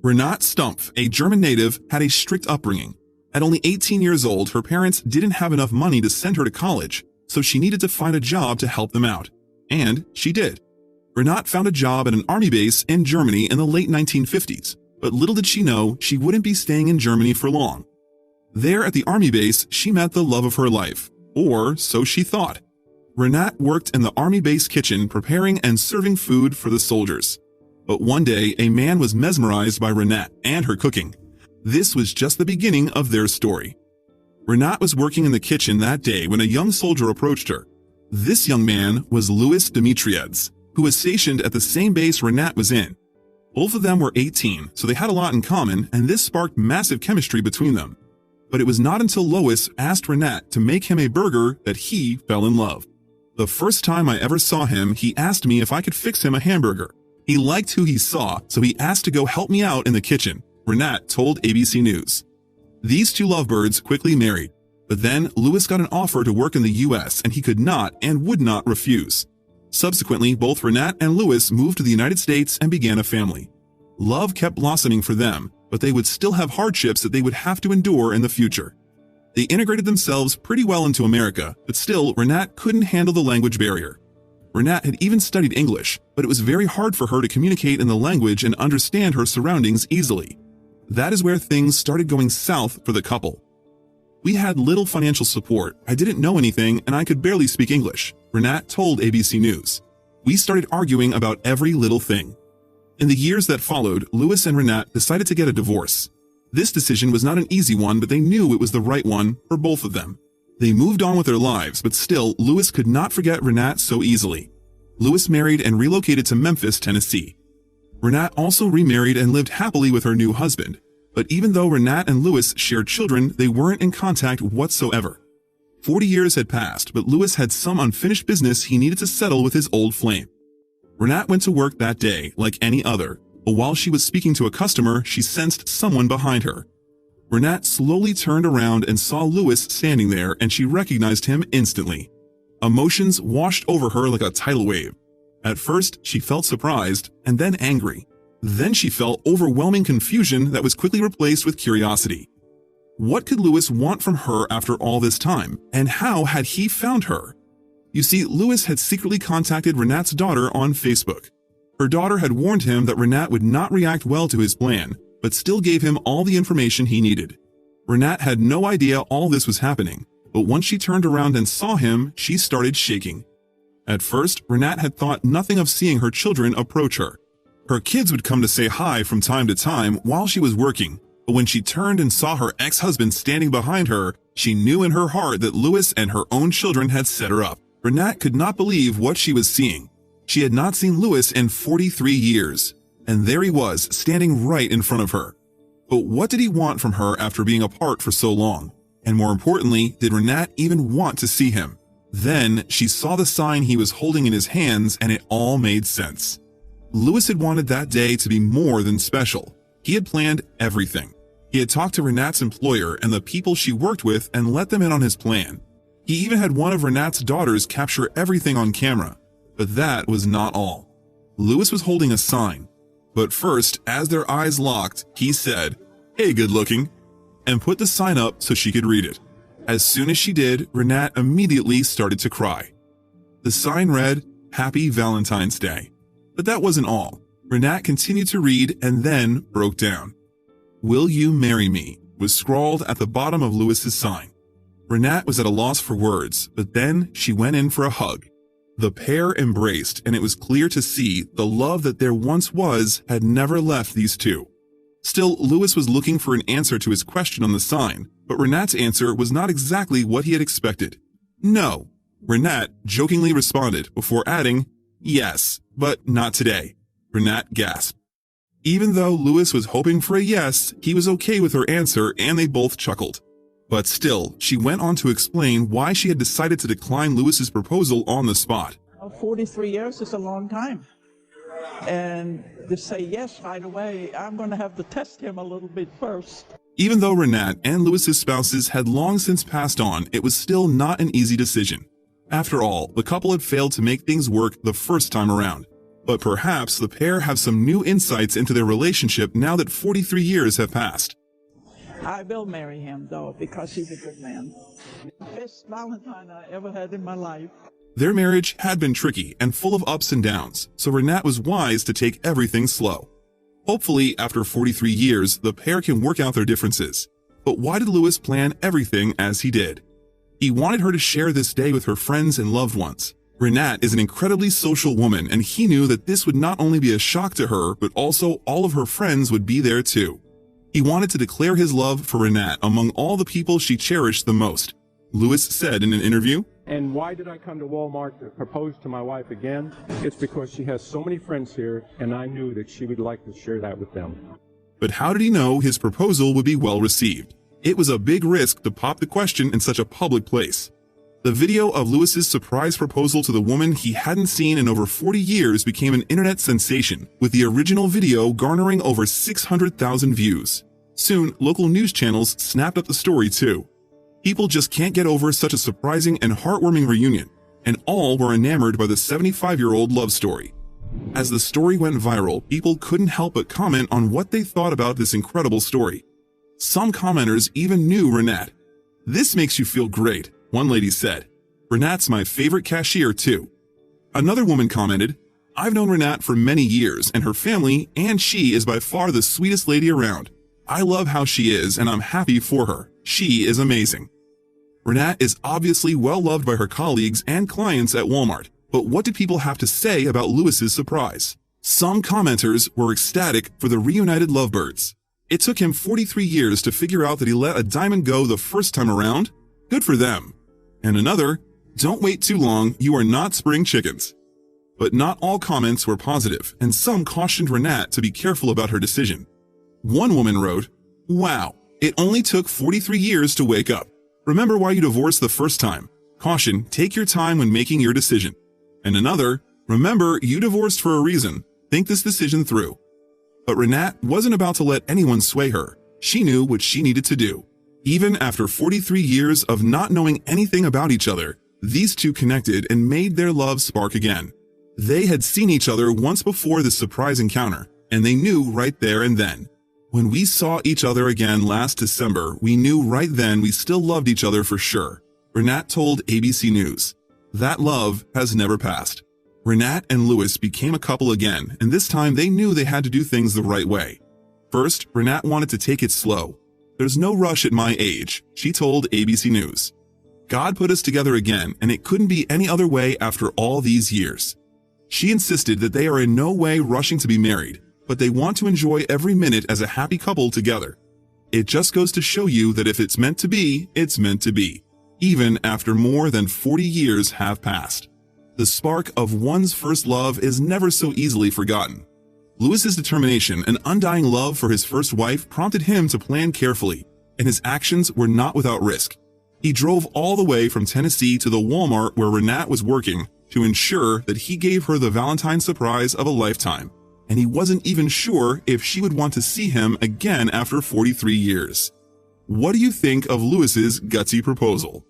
Renate Stumpf, a German native, had a strict upbringing. At only 18 years old, her parents didn't have enough money to send her to college, so she needed to find a job to help them out. And she did. Renate found a job at an army base in Germany in the late 1950s, but little did she know she wouldn't be staying in Germany for long. There at the army base, she met the love of her life, or so she thought. Renate worked in the army base kitchen preparing and serving food for the soldiers. But one day, a man was mesmerized by Renate and her cooking. This was just the beginning of their story. Renate was working in the kitchen that day when a young soldier approached her. This young man was Louis Dimitriades, who was stationed at the same base Renate was in. Both of them were 18, so they had a lot in common, and this sparked massive chemistry between them. But it was not until Louis asked Renate to make him a burger that he fell in love. The first time I ever saw him, he asked me if I could fix him a hamburger. He liked who he saw, so he asked to go help me out in the kitchen, Renate told ABC News. These two lovebirds quickly married, but then Louis got an offer to work in the US and he could not and would not refuse. Subsequently, both Renate and Louis moved to the United States and began a family. Love kept blossoming for them, but they would still have hardships that they would have to endure in the future. They integrated themselves pretty well into America, but still, Renate couldn't handle the language barrier. Renate had even studied English, but it was very hard for her to communicate in the language and understand her surroundings easily. That is where things started going south for the couple. We had little financial support, I didn't know anything, and I could barely speak English, Renate told ABC News. We started arguing about every little thing. In the years that followed, Louis and Renate decided to get a divorce. This decision was not an easy one, but they knew it was the right one for both of them. They moved on with their lives, but still, Louis could not forget Renate so easily. Louis married and relocated to Memphis, Tennessee. Renate also remarried and lived happily with her new husband. But even though Renate and Louis shared children, they weren't in contact whatsoever. 40 years had passed, but Louis had some unfinished business he needed to settle with his old flame. Renate went to work that day like any other, but while she was speaking to a customer, she sensed someone behind her. Renate slowly turned around and saw Louis standing there, and she recognized him instantly. Emotions washed over her like a tidal wave. At first, she felt surprised, and then angry. Then she felt overwhelming confusion that was quickly replaced with curiosity. What could Louis want from her after all this time, and how had he found her? You see, Louis had secretly contacted Renate's daughter on Facebook. Her daughter had warned him that Renate would not react well to his plan, but still gave him all the information he needed. Renate had no idea all this was happening, but once she turned around and saw him, she started shaking. At first, Renate had thought nothing of seeing her children approach her. Her kids would come to say hi from time to time while she was working, but when she turned and saw her ex-husband standing behind her, she knew in her heart that Louis and her own children had set her up. Renate could not believe what she was seeing. She had not seen Louis in 43 years, and there he was, standing right in front of her. But what did he want from her after being apart for so long? And more importantly, did Renate even want to see him? Then she saw the sign he was holding in his hands, and it all made sense. Louis had wanted that day to be more than special. He had planned everything. He had talked to Renate's employer and the people she worked with and let them in on his plan. He even had one of Renate's daughters capture everything on camera. But that was not all. Louis was holding a sign. But first, as their eyes locked, he said, "Hey, good looking," and put the sign up so she could read it. As soon as she did, Renate immediately started to cry. The sign read, "Happy Valentine's Day." But that wasn't all. Renate continued to read and then broke down. "Will you marry me?" was scrawled at the bottom of Louis's sign. Renate was at a loss for words, but then she went in for a hug. The pair embraced, and it was clear to see the love that there once was had never left these two. Still, Louis was looking for an answer to his question on the sign, but Renate's answer was not exactly what he had expected. "No," Renate jokingly responded before adding, "Yes, but not today." Renate gasped. Even though Louis was hoping for a yes, he was okay with her answer and they both chuckled. But still, she went on to explain why she had decided to decline Louis's proposal on the spot. 43 years is a long time. And to say yes right away, I'm going to have to test him a little bit first. Even though Renate and Louis's spouses had long since passed on, it was still not an easy decision. After all, the couple had failed to make things work the first time around. But perhaps the pair have some new insights into their relationship now that 43 years have passed. I will marry him, though, because he's a good man. Best Valentine I ever had in my life. Their marriage had been tricky and full of ups and downs, so Renat was wise to take everything slow. Hopefully, after 43 years, the pair can work out their differences. But why did Louis plan everything as he did? He wanted her to share this day with her friends and loved ones. Renat is an incredibly social woman, and he knew that this would not only be a shock to her, but also all of her friends would be there too. He wanted to declare his love for Renat among all the people she cherished the most. Louis said in an interview, "And why did I come to Walmart to propose to my wife again? It's because she has so many friends here, and I knew that she would like to share that with them." But how did he know his proposal would be well received? It was a big risk to pop the question in such a public place. The video of Louis's surprise proposal to the woman he hadn't seen in over 40 years became an internet sensation, with the original video garnering over 600,000 views. Soon, local news channels snapped up the story too. People just can't get over such a surprising and heartwarming reunion, and all were enamored by the 75-year-old love story. As the story went viral, people couldn't help but comment on what they thought about this incredible story. Some commenters even knew Renat. "This makes you feel great," one lady said. "Renat's my favorite cashier too." Another woman commented, "I've known Renat for many years, and her family, and she is by far the sweetest lady around. I love how she is, and I'm happy for her. She is amazing." Renat is obviously well loved by her colleagues and clients at Walmart, but what did people have to say about Louis's surprise? Some commenters were ecstatic for the reunited lovebirds. It took him 43 years to figure out that he let a diamond go the first time around. Good for them. And another, "Don't wait too long, you are not spring chickens." But not all comments were positive, and some cautioned Renat to be careful about her decision. One woman wrote, "Wow, it only took 43 years to wake up. Remember why you divorced the first time. Caution, take your time when making your decision." And another, "Remember, you divorced for a reason. Think this decision through." But Renat wasn't about to let anyone sway her. She knew what she needed to do. Even after 43 years of not knowing anything about each other, these two connected and made their love spark again. They had seen each other once before this surprise encounter, and they knew right there and then. "When we saw each other again last December, we knew right then we still loved each other for sure," Renat told ABC News. That love has never passed. Renat and Louis became a couple again, and this time they knew they had to do things the right way. First, Renat wanted to take it slow. "There's no rush at my age," she told ABC News. "God put us together again, and it couldn't be any other way after all these years." She insisted that they are in no way rushing to be married, but they want to enjoy every minute as a happy couple together. It just goes to show you that if it's meant to be, it's meant to be, even after more than 40 years have passed. The spark of one's first love is never so easily forgotten. Louis's determination and undying love for his first wife prompted him to plan carefully, and his actions were not without risk. He drove all the way from Tennessee to the Walmart where Renat was working to ensure that he gave her the Valentine surprise of a lifetime, and he wasn't even sure if she would want to see him again after 43 years. What do you think of Louis's gutsy proposal?